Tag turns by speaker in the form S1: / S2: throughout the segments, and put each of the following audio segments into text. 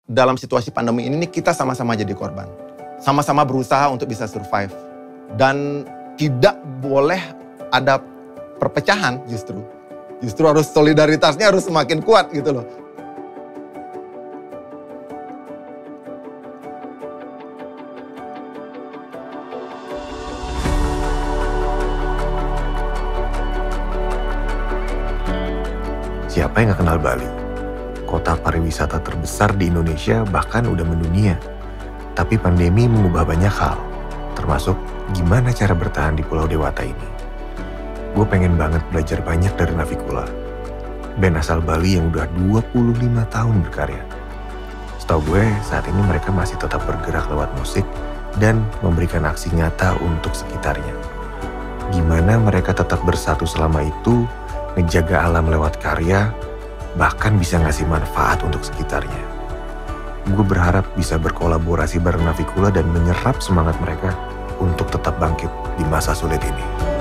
S1: dalam situasi pandemi ini nih kita sama-sama jadi korban. Sama-sama berusaha untuk bisa survive. Dan tidak boleh ada perpecahan justru. Justru harus solidaritasnya harus semakin kuat gitu loh.
S2: Siapa yang gak kenal Bali? Kota pariwisata terbesar di Indonesia bahkan udah mendunia. Tapi pandemi mengubah banyak hal, termasuk gimana cara bertahan di Pulau Dewata ini. Gue pengen banget belajar banyak dari Navicula, band asal Bali yang udah 25 tahun berkarya. Setahu gue saat ini mereka masih tetap bergerak lewat musik dan memberikan aksi nyata untuk sekitarnya. Gimana mereka tetap bersatu selama itu, ngejaga alam lewat karya, bahkan bisa ngasih manfaat untuk sekitarnya. Gue berharap bisa berkolaborasi bareng Navicula dan menyerap semangat mereka untuk tetap bangkit di masa sulit ini.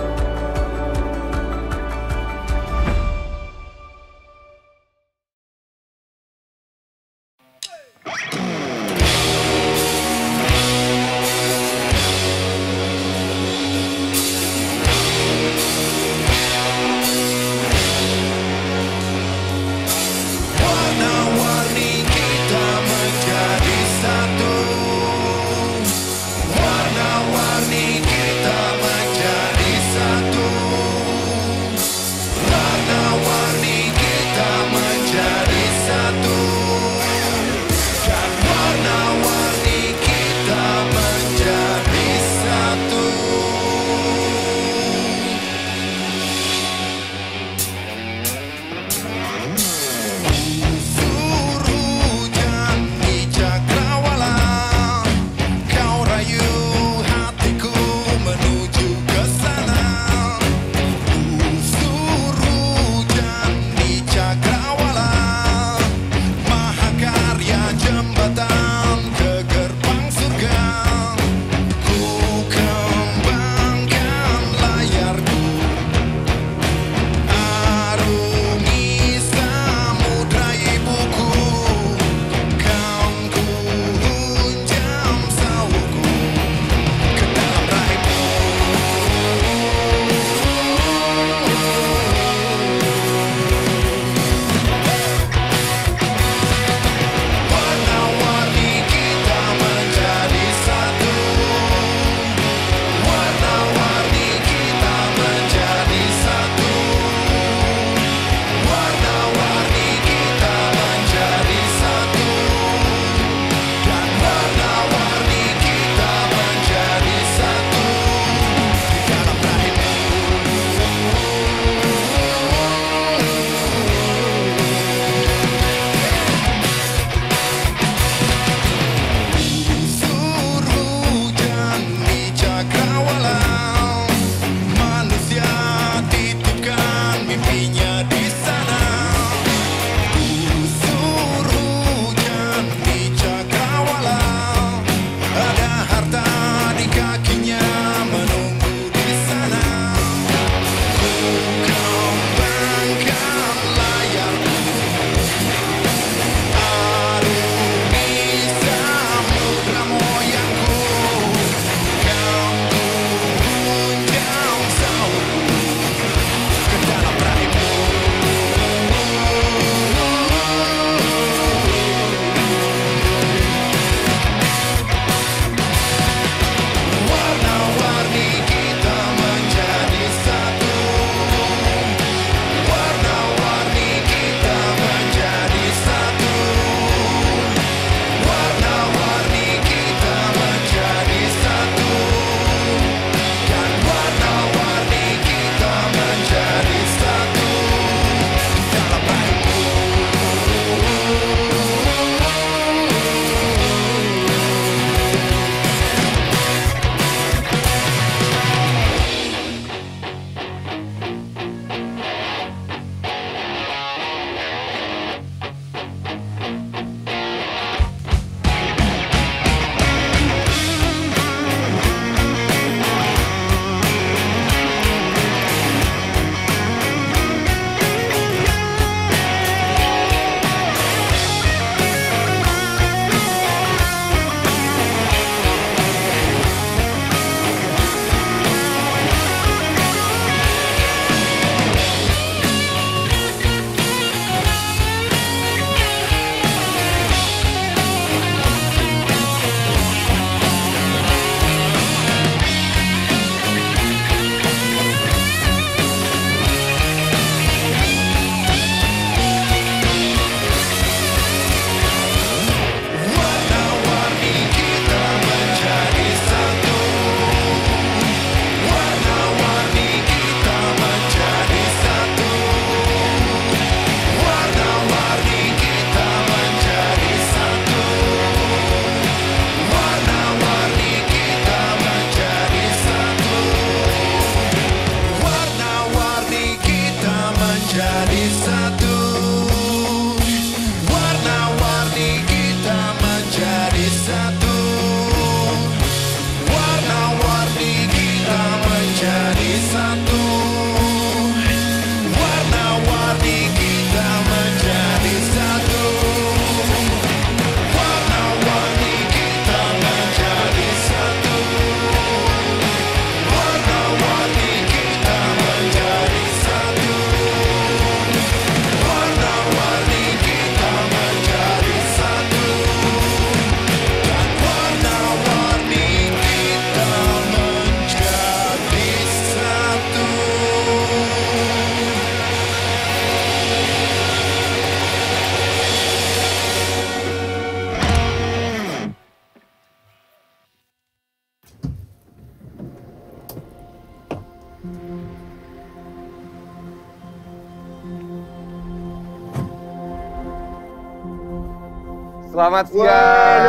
S3: Selamat siang.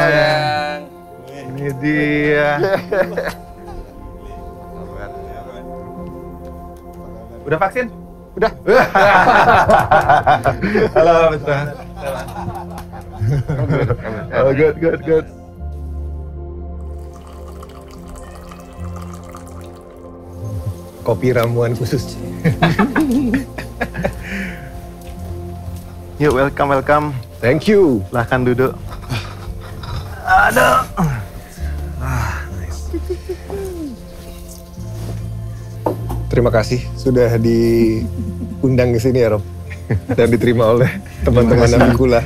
S2: Siang. Ini dia.
S1: Udah vaksin?
S3: Udah.
S2: Halo, betul. Oh, good. Kopi ramuan khusus.
S1: Yuk, welcome.
S2: Thank you.
S1: Silahkan duduk.
S2: Ada. Terima kasih sudah diundang ke sini ya, Rob. Dan diterima oleh teman-teman Navikula.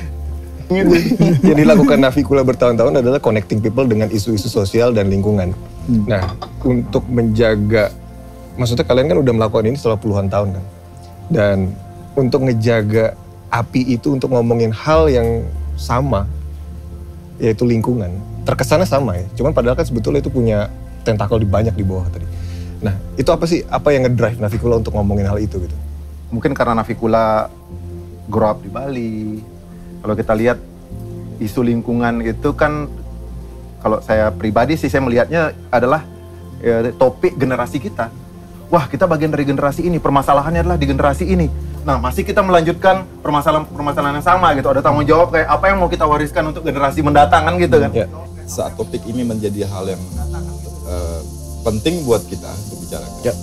S2: Yang dilakukan Navikula bertahun-tahun adalah connecting people dengan isu-isu sosial dan lingkungan. Nah, untuk menjaga, maksudnya kalian kan udah melakukan ini selama puluhan tahun kan. Dan untuk ngejaga api itu untuk ngomongin hal yang sama, yaitu lingkungan. Terkesannya sama ya, cuman padahal kan sebetulnya itu punya tentakel banyak di bawah tadi. Nah, itu apa sih? Apa yang ngedrive Navikula untuk ngomongin hal itu gitu?
S1: Mungkin karena Navikula grow up di Bali. Kalau kita lihat isu lingkungan itu kan, kalau saya pribadi sih saya melihatnya adalah topik generasi kita. Wah, kita bagian dari generasi ini, permasalahannya adalah di generasi ini. Nah, masih kita melanjutkan permasalahan yang sama gitu. Ada tanggung jawab kayak apa yang mau kita wariskan untuk generasi mendatang kan gitu kan.
S2: Ya.
S4: Saat topik ini menjadi hal yang penting buat kita untuk bicarakan.
S2: Ya.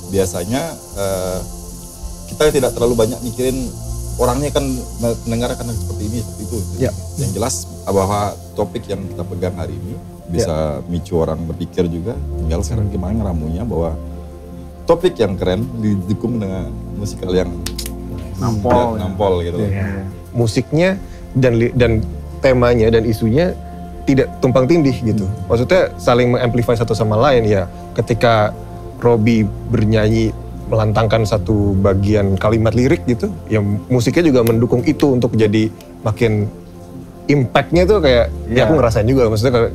S4: Biasanya kita tidak terlalu banyak mikirin orangnya kan mendengar akan seperti ini, seperti itu.
S2: Ya.
S4: Yang jelas bahwa topik yang kita pegang hari ini bisa micu orang berpikir juga. Tinggal sekarang gimana ramunya bahwa topik yang keren didukung dengan musikal yang nampol gitu.
S2: Ya. Musiknya dan temanya dan isunya tidak tumpang tindih gitu. Maksudnya saling mengamplify satu sama lain ya. Ketika Robby bernyanyi melantangkan satu bagian kalimat lirik gitu, ya musiknya juga mendukung itu untuk jadi makin impact-nya tuh kayak ya aku ngerasain juga. Maksudnya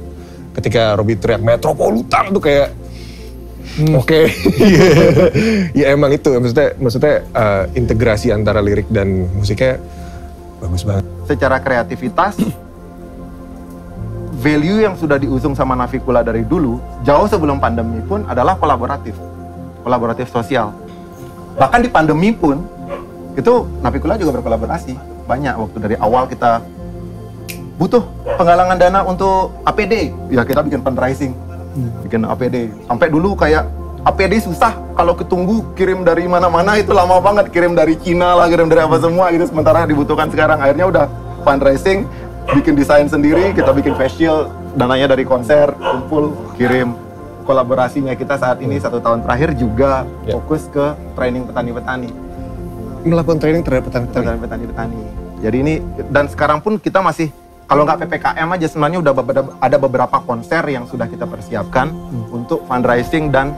S2: ketika Robby teriak Metropolitan tuh kayak oke. Ya emang itu maksudnya integrasi antara lirik dan musiknya bagus banget.
S1: Secara kreativitas, value yang sudah diusung sama Navikula dari dulu, jauh sebelum pandemi pun adalah kolaboratif sosial. Bahkan di pandemi pun, itu Navikula juga berkolaborasi. Banyak waktu dari awal kita butuh penggalangan dana untuk APD, ya kita bikin fundraising, bikin APD. Sampai dulu kayak APD susah, kalau ketunggu kirim dari mana-mana itu lama banget, kirim dari Cina lah, kirim dari apa semua gitu. Sementara dibutuhkan sekarang, akhirnya udah fundraising, bikin desain sendiri, kita bikin facial, dananya dari konser, kumpul, kirim. Kolaborasinya kita saat ini 1 tahun terakhir juga fokus ke training petani-petani.
S2: Melakukan training terhadap
S1: petani-petani. Jadi ini, dan sekarang pun kita masih, kalau nggak PPKM aja sebenarnya udah ada beberapa konser yang sudah kita persiapkan untuk fundraising dan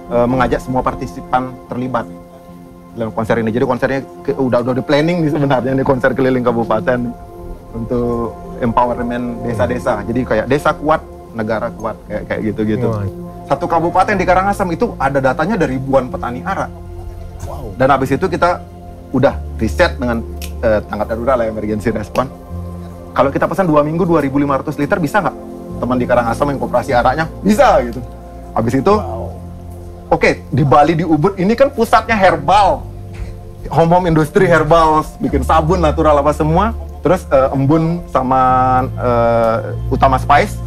S1: mengajak semua partisipan terlibat dalam konser ini. Jadi konsernya udah di planning nih sebenarnya, nih konser keliling kabupaten untuk empowerment desa-desa. Jadi kayak desa kuat, negara kuat, kayak gitu-gitu. Satu kabupaten di Karangasem itu ada datanya dari ribuan petani ara. Wow. Dan habis itu kita udah riset dengan tanggap darurat lah, emergency response. Kalau kita pesan 2 minggu 2.500 liter bisa nggak? Teman di Karangasem yang koperasi aranya bisa gitu. Habis itu, oke, di Bali, di Ubud ini kan pusatnya herbal. Home industri herbal, bikin sabun natural apa semua. Terus Embun sama Utama Spice,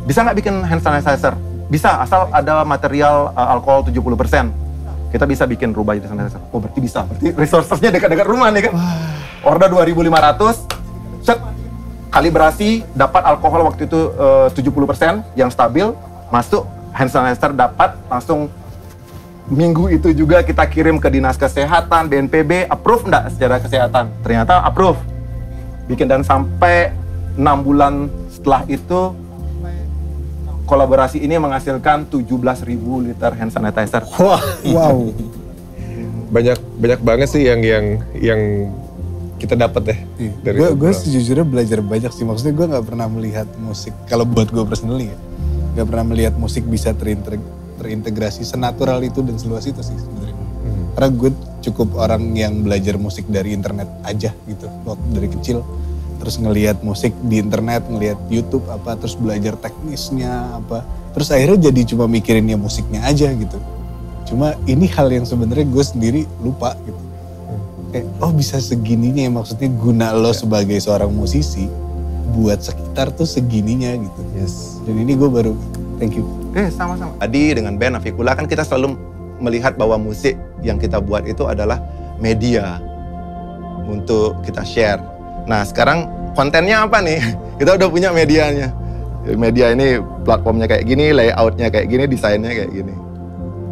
S1: bisa nggak bikin hand sanitizer? Bisa, asal ada material alkohol 70%. Kita bisa bikin rubah hand sanitizer. Oh berarti bisa, berarti resourcesnya dekat-dekat rumah nih kan. Order 2.500, set, kalibrasi, dapat alkohol waktu itu 70% yang stabil, masuk, hand sanitizer dapat, langsung minggu itu juga kita kirim ke Dinas Kesehatan, BNPB, approve enggak secara kesehatan? Ternyata approve. Bikin, dan sampai 6 bulan setelah itu, kolaborasi ini menghasilkan 17.000 liter hand sanitizer.
S2: Wow. Banyak banget sih yang kita dapat ya. Dari
S5: gue sejujurnya belajar banyak sih. Maksudnya gue nggak pernah melihat musik, kalau buat gue personally ya, nggak pernah melihat musik bisa terintegrasi senatural itu dan seluas itu sih sebenarnya. Karena gue cukup orang yang belajar musik dari internet aja gitu, waktu dari kecil. terus ngelihat musik di internet, ngelihat YouTube apa, terus belajar teknisnya apa, terus akhirnya jadi cuma mikirin ya musiknya aja gitu. Cuma ini hal yang sebenarnya gue sendiri lupa gitu. Kayak oh bisa segininya ya, maksudnya guna lo sebagai seorang musisi buat sekitar tuh segininya gitu.
S1: Yes.
S5: Dan ini gue baru thank you.
S1: Sama-sama. Tadi dengan band Afikula kan kita selalu melihat bahwa musik yang kita buat itu adalah media untuk kita share. Nah sekarang kontennya apa nih? Kita udah punya medianya. Media ini platformnya kayak gini, layoutnya kayak gini, desainnya kayak gini.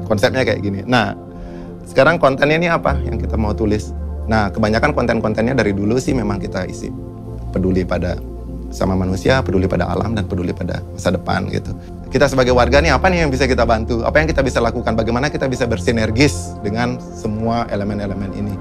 S1: Konsepnya kayak gini. Nah sekarang kontennya ini apa yang kita mau tulis? Nah kebanyakan konten-kontennya dari dulu sih memang kita isi. Peduli pada sama manusia, peduli pada alam, dan peduli pada masa depan gitu. Kita sebagai warga nih apa nih yang bisa kita bantu? Apa yang kita bisa lakukan? Bagaimana kita bisa bersinergis dengan semua elemen-elemen ini?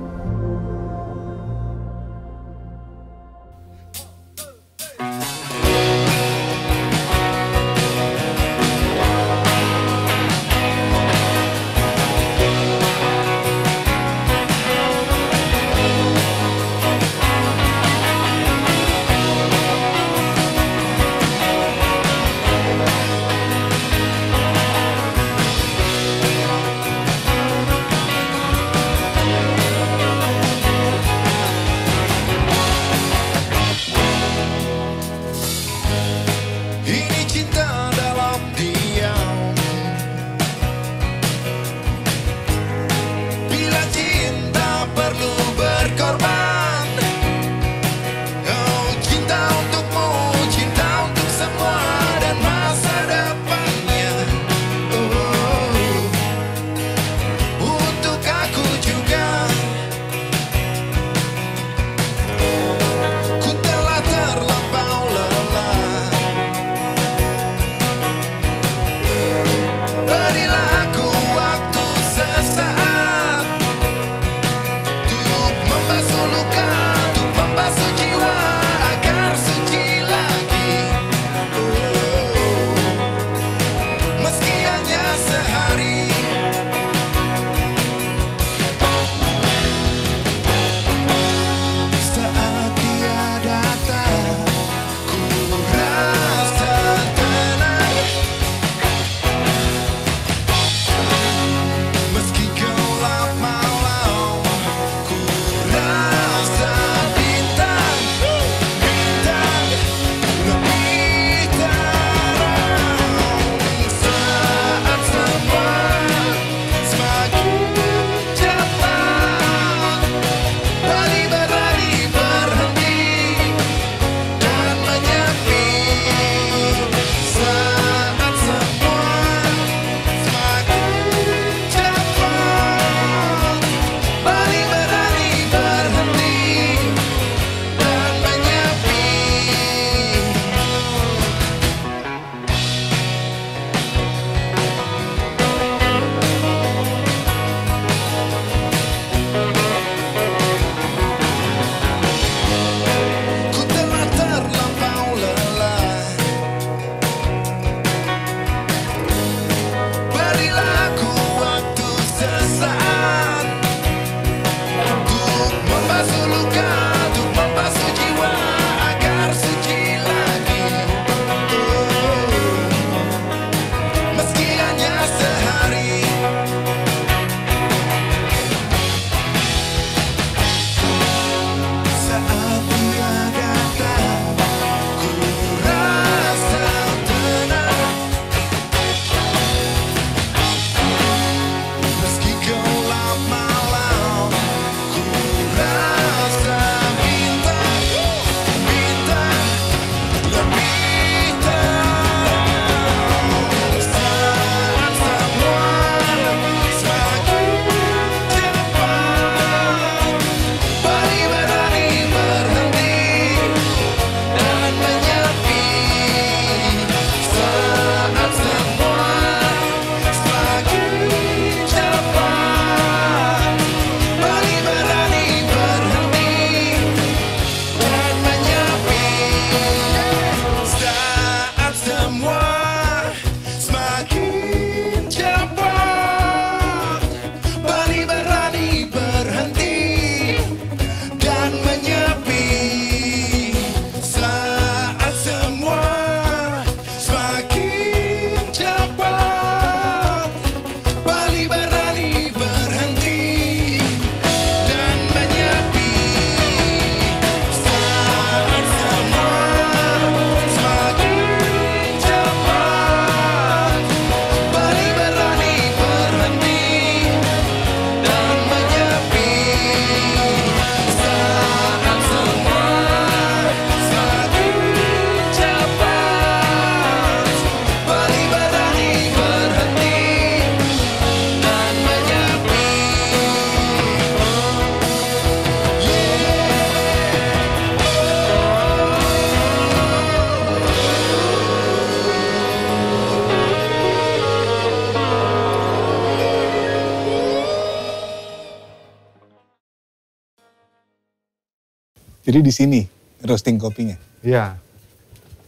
S5: Jadi di sini roasting kopinya.
S1: Iya.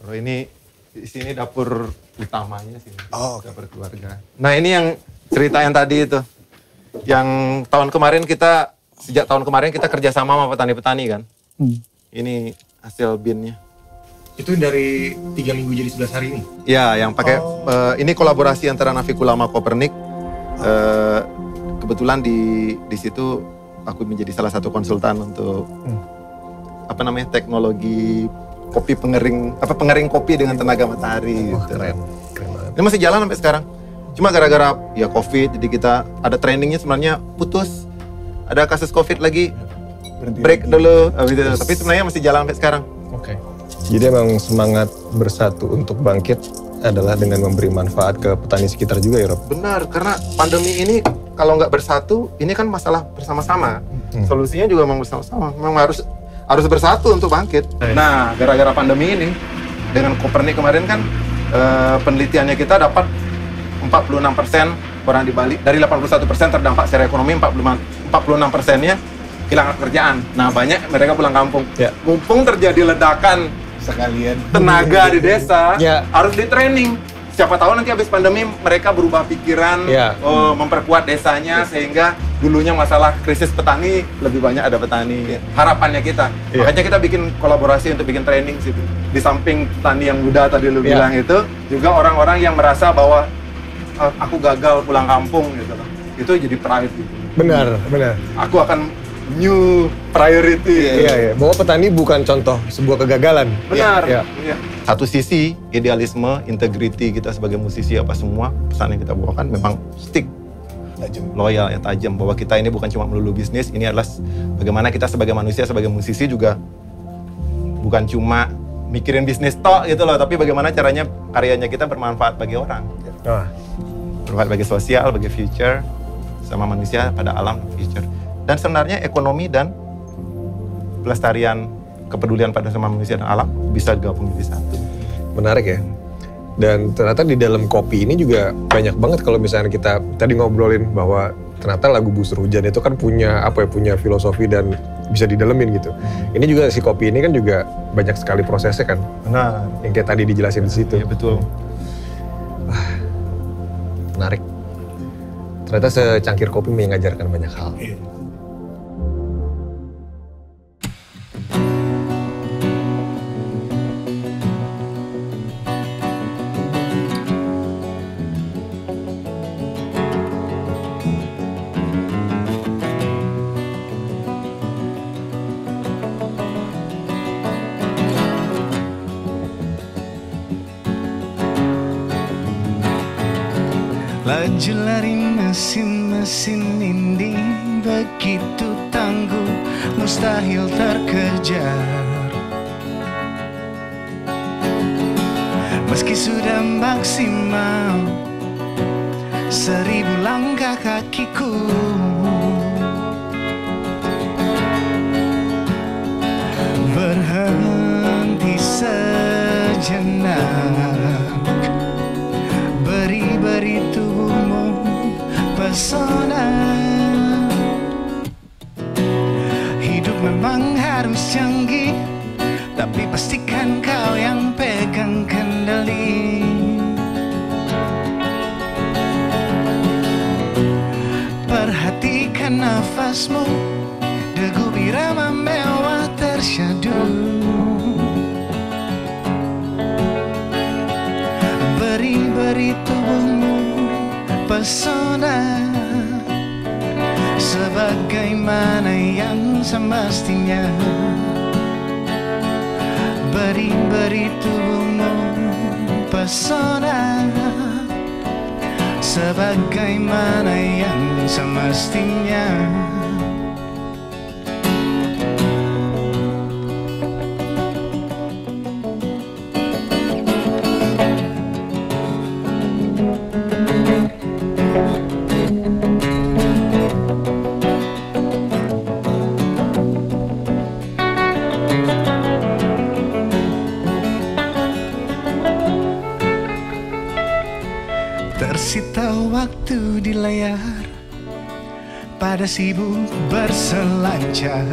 S1: Kalau ini di sini dapur utamanya sih.
S5: Oh, oke.
S1: Dapur keluarga. Nah ini yang cerita yang tadi itu. Yang sejak tahun kemarin kita kerjasama sama petani-petani kan. Ini hasil binnya.
S2: Itu dari 3 minggu jadi 11 hari ini?
S1: Ya, yang pakai ini kolaborasi antara Navikula sama Kopernik. Kebetulan di situ aku menjadi salah satu konsultan untuk teknologi kopi pengering kopi dengan tenaga matahari.
S2: Wah,
S1: gitu.
S2: keren banget.
S1: Ini masih jalan sampai sekarang. Cuma gara-gara ya COVID, jadi kita ada trainingnya sebenarnya putus. Ada kasus COVID lagi,
S5: Berhenti
S1: break
S5: lagi.
S1: dulu. Tapi sebenarnya masih jalan sampai sekarang.
S2: Oke. Jadi emang semangat bersatu untuk bangkit adalah dengan memberi manfaat ke petani sekitar juga ya Rob?
S1: Benar, karena pandemi ini kalau nggak bersatu, ini kan masalah bersama-sama. Solusinya juga memang bersama-sama. Memang harus bersatu untuk bangkit. Nah, gara-gara pandemi ini, dengan Kopernik kemarin kan penelitiannya kita dapat 46% orang di Bali. Dari 81% terdampak secara ekonomi, 46%-nya kehilangan pekerjaan. Nah, banyak mereka pulang kampung.
S2: Ya.
S1: Mumpung terjadi ledakan
S5: Sekalian.
S1: tenaga di desa,
S2: Ya.
S1: harus di training. Siapa tahu nanti habis pandemi mereka berubah pikiran,
S2: Ya.
S1: memperkuat desanya sehingga dulunya masalah krisis petani lebih banyak ada petani. Harapannya kita.
S2: Ya.
S1: Makanya kita bikin kolaborasi untuk bikin training situ. Di samping petani yang muda tadi lu
S2: Ya.
S1: bilang itu, juga orang-orang yang merasa bahwa aku gagal pulang kampung gitu loh. Itu jadi pride gitu.
S2: Benar.
S1: Aku akan new priority.
S2: Iya. Bahwa petani bukan contoh sebuah kegagalan.
S1: Benar.
S2: Iya.
S1: Iya. Satu sisi idealisme, integrity kita sebagai musisi apa semua pesan yang kita bawakan memang stick, loyal, ya tajam bahwa kita ini bukan cuma melulu bisnis, ini adalah bagaimana kita sebagai manusia, sebagai musisi juga bukan cuma mikirin bisnis tok gitu loh, tapi bagaimana caranya karyanya kita bermanfaat bagi orang,
S2: Wah.
S1: bermanfaat bagi sosial, bagi future, sama manusia pada alam future. Dan sebenarnya ekonomi dan pelestarian kepedulian pada sama manusia dan alam bisa digabung jadi satu.
S2: Menarik ya. Dan ternyata di dalam kopi ini juga banyak banget kalau misalnya kita tadi ngobrolin bahwa ternyata lagu Busur Hujan itu kan punya filosofi dan bisa didalemin gitu. Ini juga si kopi ini kan juga banyak sekali prosesnya kan.
S1: Benar.
S2: Yang kayak tadi dijelasin di situ.
S1: Iya betul.
S2: Menarik. Ternyata secangkir kopi mengajarkan banyak hal.
S3: Laju lari mesin-mesin ini begitu tangguh, mustahil terkejar. Meski sudah maksimal 1000 langkah kakiku, berhenti sejenak, beri tubuhmu pesona. Hidup memang harus canggih, tapi pastikan kau yang pegang kendali. Perhatikan nafasmu, degup irama mewah tersyadu. Beri tubuhmu pesona, sebagaimana yang semestinya. Beri tubuhmu pesona, sebagaimana yang semestinya. Tersita waktu di layar, pada sibuk berselancar.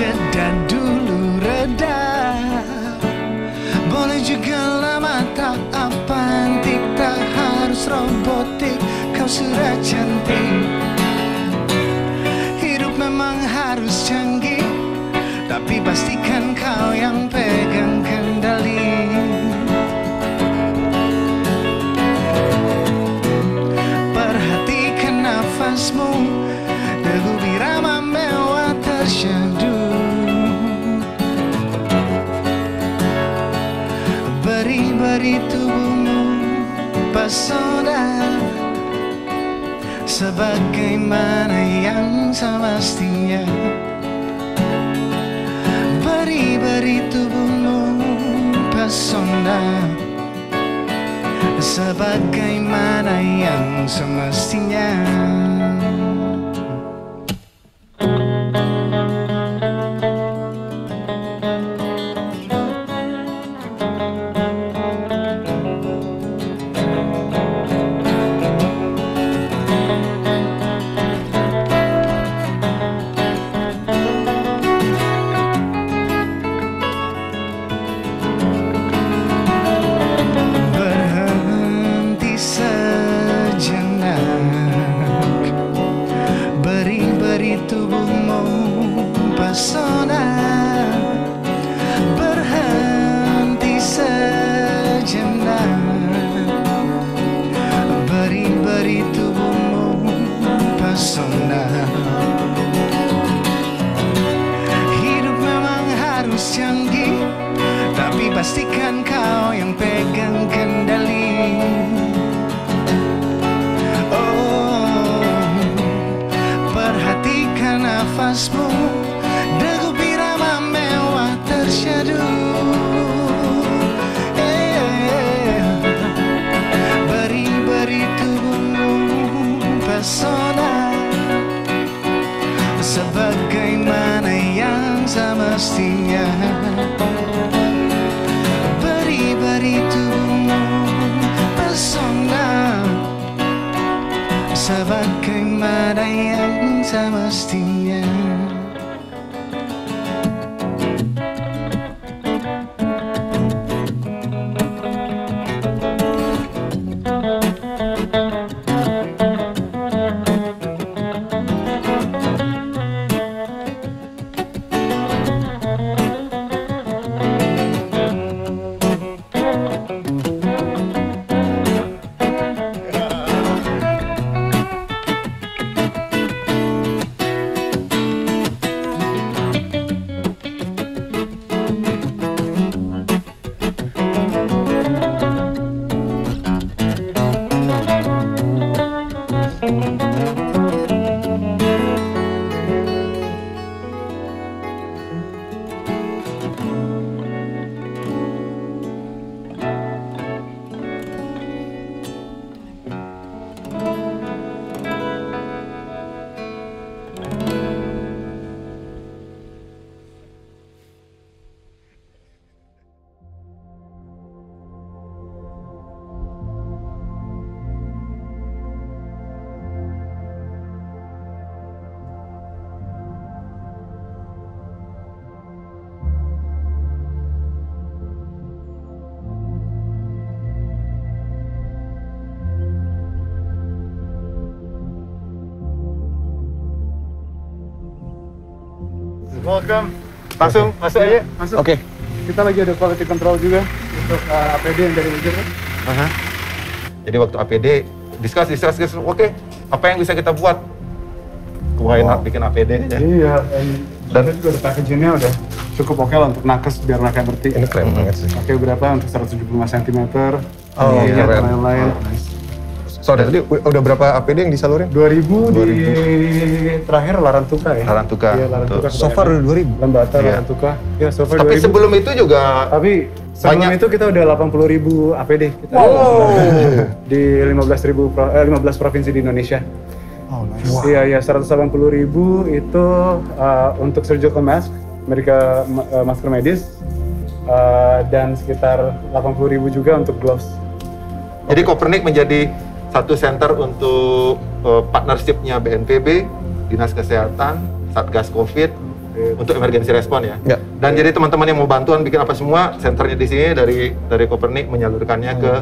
S3: jeda dulu reda. Boleh juga lama tak apantik, tak harus robotik, kau sudah cantik. Hidup memang harus canggih, tapi pastikan kau yang pegang kendali. Perhatikan nafasmu, debu birama mewah tersyadu. Beri tubuhmu pesona, sebagaimana yang semestinya. Beri tubuhmu pesona, sebagaimana yang semestinya. Pastikan kau yang pegang kendali. Oh, perhatikan nafasmu, degup irama mewah tersyadu. Beri tubuhmu pesona, sebagaimana yang semestinya. Beri tubuhmu pesona, sebagaimana yang semestinya.
S6: Welcome. Langsung masuk aja. Masuk.
S5: Oke.
S6: Kita lagi ada quality control juga untuk APD yang dari Ujer.
S1: Jadi waktu APD discuss. Oke, apa yang bisa kita buat? Kemudian bikin APD aja.
S6: Iya, dan juga ada packagingnya udah cukup oke lah untuk nakes biar mereka ngerti.
S1: Ini keren banget sih.
S6: Oke, berapa untuk 175 cm.
S1: Oh,
S6: iya,
S1: keren.
S6: lain-lain.
S2: Sorry, tadi udah berapa APD yang disalurin?
S6: 2000 di terakhir Larantuka ya.
S1: Larantuka.
S6: Iya, Larantuka.
S2: So far udah 2000?
S6: Lembata,
S1: Iya.
S6: Larantuka. Ya, so far
S1: Tapi
S6: 2000.
S1: sebelum itu juga
S6: Tapi sebelum itu kita udah 80.000 APD kita di 15 provinsi di Indonesia.
S5: Oh, nice.
S6: Iya, 180.000 itu untuk surgical mask, masker medis, dan sekitar 80.000 juga untuk gloves.
S1: Jadi Kopernik menjadi satu center untuk partnership-nya BNPB, Dinas Kesehatan, Satgas Covid, untuk emergency response ya.
S2: Ya.
S1: Dan jadi teman-teman yang mau bantuan bikin apa semua, senternya di sini dari Copernic menyalurkannya ke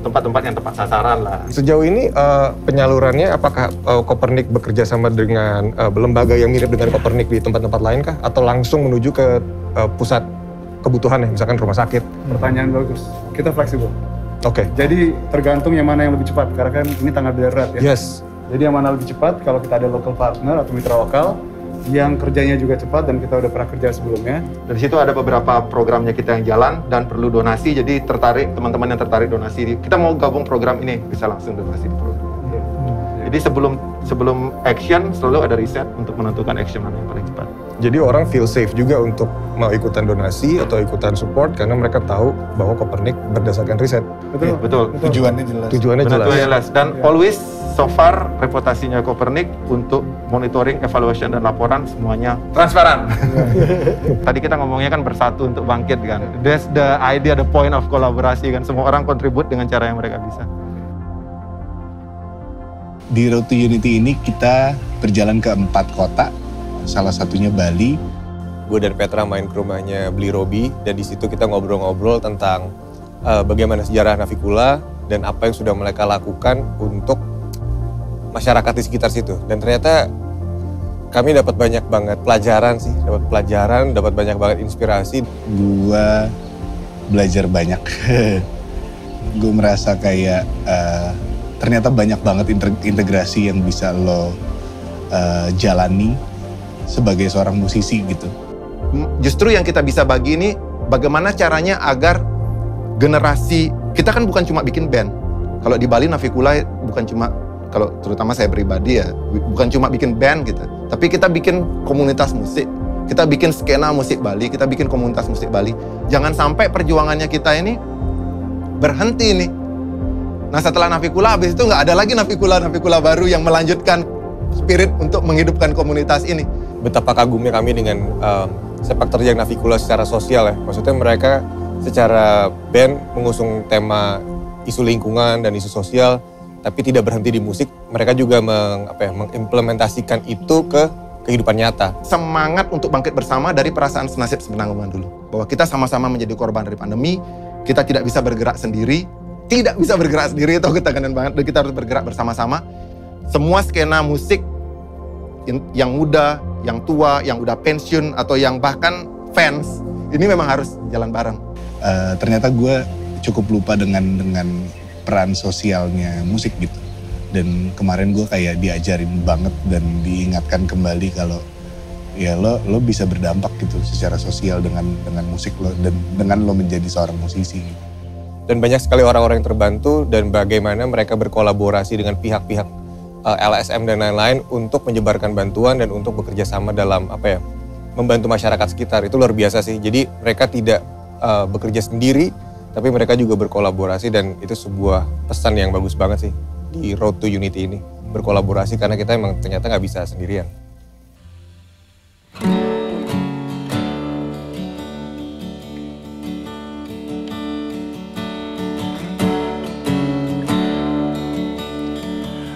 S1: tempat-tempat yang tepat sasaran lah.
S2: Sejauh ini penyalurannya apakah Copernic bekerja sama dengan lembaga yang mirip dengan Copernic di tempat-tempat lain kah? Atau langsung menuju ke pusat kebutuhan ya, misalkan rumah sakit?
S6: Pertanyaan bagus. Kita fleksibel.
S2: Oke.
S6: Jadi tergantung yang mana yang lebih cepat, karena kan ini tanggap darurat ya.
S2: Yes.
S6: Jadi yang mana lebih cepat, kalau kita ada local partner atau mitra lokal, yang kerjanya juga cepat dan kita udah pernah kerja sebelumnya.
S1: Dari situ ada beberapa programnya kita yang jalan dan perlu donasi, jadi tertarik, teman-teman yang tertarik donasi, kita mau gabung program ini, bisa langsung donasi di program. Jadi sebelum action selalu ada riset untuk menentukan action mana yang paling cepat.
S2: Jadi orang feel safe juga untuk mau ikutan donasi atau ikutan support karena mereka tahu bahwa Copernic berdasarkan riset.
S6: Betul.
S1: Betul.
S5: Tujuannya jelas.
S2: Tujuannya jelas.
S1: Jelas. Dan always so far reputasinya Copernic untuk monitoring, evaluation dan laporan semuanya transparan. Tadi kita ngomongnya kan bersatu untuk bangkit kan. That's the idea, the point of kolaborasi kan. Semua orang kontribut dengan cara yang mereka bisa.
S5: Di Road to Unity ini kita berjalan ke 4 kota, salah satunya Bali.
S2: Gue dan Petra main ke rumahnya Beli Robi dan di situ kita ngobrol-ngobrol tentang bagaimana sejarah Navicula dan apa yang sudah mereka lakukan untuk masyarakat di sekitar situ. Dan ternyata kami dapat banyak banget pelajaran sih, dapat banyak banget inspirasi.
S5: Gua belajar banyak. Gue merasa kayak ternyata banyak banget integrasi yang bisa lo jalani sebagai seorang musisi gitu.
S1: Justru yang kita bisa bagi ini bagaimana caranya agar generasi, kita kan bukan cuma bikin band. Kalau di Bali Navicula bukan cuma, kalau terutama saya pribadi ya, bukan cuma bikin band gitu. Tapi kita bikin komunitas musik, kita bikin skena musik Bali, kita bikin komunitas musik Bali. Jangan sampai perjuangannya kita ini berhenti nih. Nah setelah Navicula, habis itu nggak ada lagi Navicula baru yang melanjutkan spirit untuk menghidupkan komunitas ini.
S2: Betapa kagumnya kami dengan sepak terjang Navicula secara sosial ya. Maksudnya mereka secara band mengusung tema isu lingkungan dan isu sosial, tapi tidak berhenti di musik. Mereka juga mengimplementasikan itu ke kehidupan nyata.
S1: Semangat untuk bangkit bersama dari perasaan senasib sepenanggungan dulu. Bahwa kita sama-sama menjadi korban dari pandemi, kita tidak bisa bergerak sendiri, itu ketekanan banget, dan kita harus bergerak bersama-sama. Semua skena musik, yang muda, yang tua, yang udah pensiun, atau yang bahkan fans, ini memang harus jalan bareng.
S5: Ternyata gue cukup lupa dengan peran sosialnya musik gitu. Dan kemarin gue kayak diajarin banget dan diingatkan kembali kalau ya lo bisa berdampak gitu secara sosial dengan musik lo dan dengan lo menjadi seorang musisi.
S2: Dan banyak sekali orang-orang yang terbantu dan bagaimana mereka berkolaborasi dengan pihak-pihak LSM dan lain-lain untuk menyebarkan bantuan dan untuk bekerja sama dalam membantu masyarakat sekitar. Itu luar biasa sih. Jadi mereka tidak bekerja sendiri, tapi mereka juga berkolaborasi dan itu sebuah pesan yang bagus banget sih di Road to Unity ini. Berkolaborasi karena kita emang ternyata nggak bisa sendirian.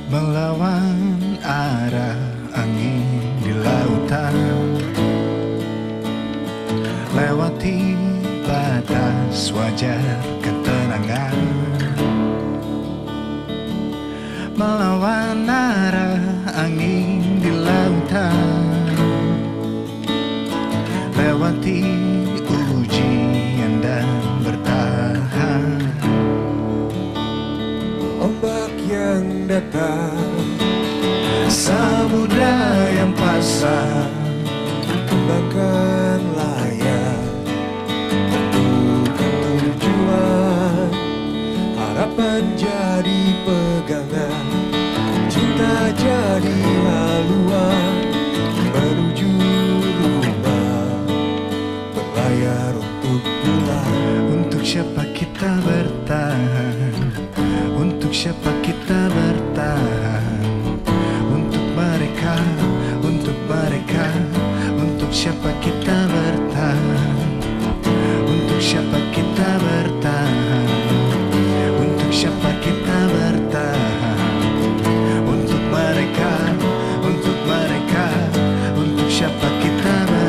S3: Melawan arah angin di lautan, lewati batas wajar ketenangan. Melawan arah angin di lautan, lewati ujian dan bertahan.
S2: Ombak yang datang,
S3: samudra yang pasang,
S2: kembangkan layar, tentukan tujuan, harapan jadi pegangan, cinta jadi haluan, menuju rumah, berlayar untuk pulang.
S3: untuk siapa kita bertahan, untuk siapa kita bertahan, untuk mereka, untuk siapa kita bertahan, untuk siapa kita bertahan, untuk siapa kita bertahan, untuk mereka, untuk siapa kita bertahan.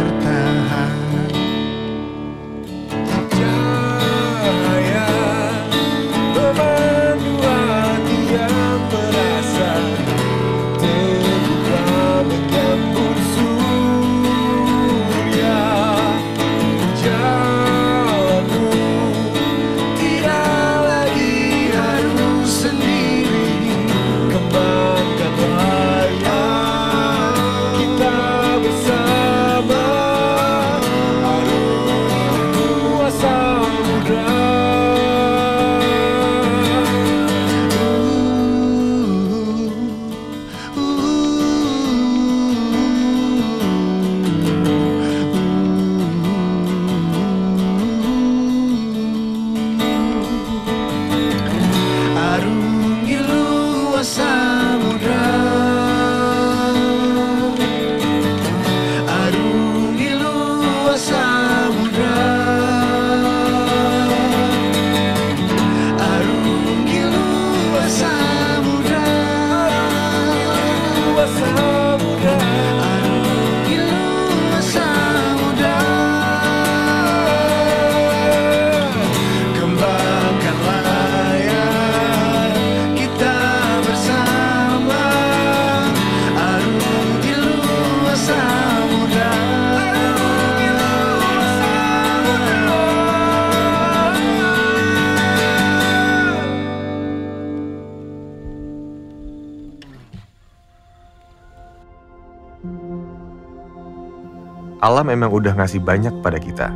S2: Alam emang udah ngasih banyak pada kita.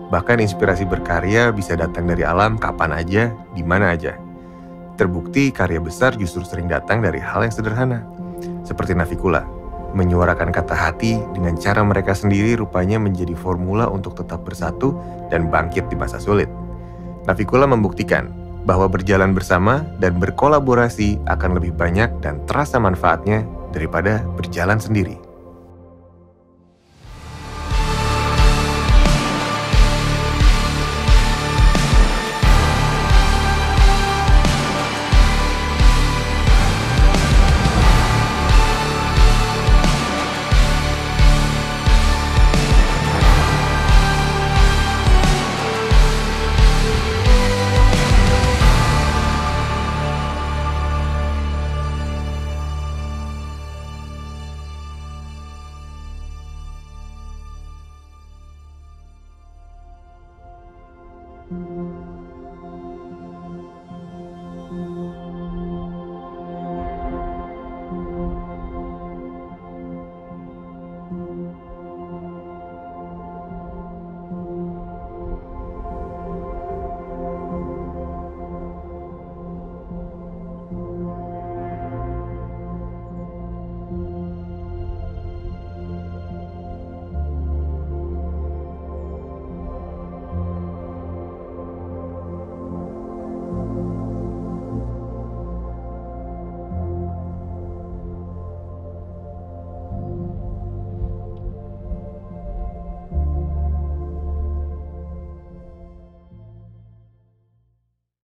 S2: Bahkan inspirasi berkarya bisa datang dari alam kapan aja, di mana aja. Terbukti karya besar justru sering datang dari hal yang sederhana. Seperti Navikula, menyuarakan kata hati dengan cara mereka sendiri rupanya menjadi formula untuk tetap bersatu dan bangkit di masa sulit. Navikula membuktikan bahwa berjalan bersama dan berkolaborasi akan lebih banyak dan terasa manfaatnya daripada berjalan sendiri.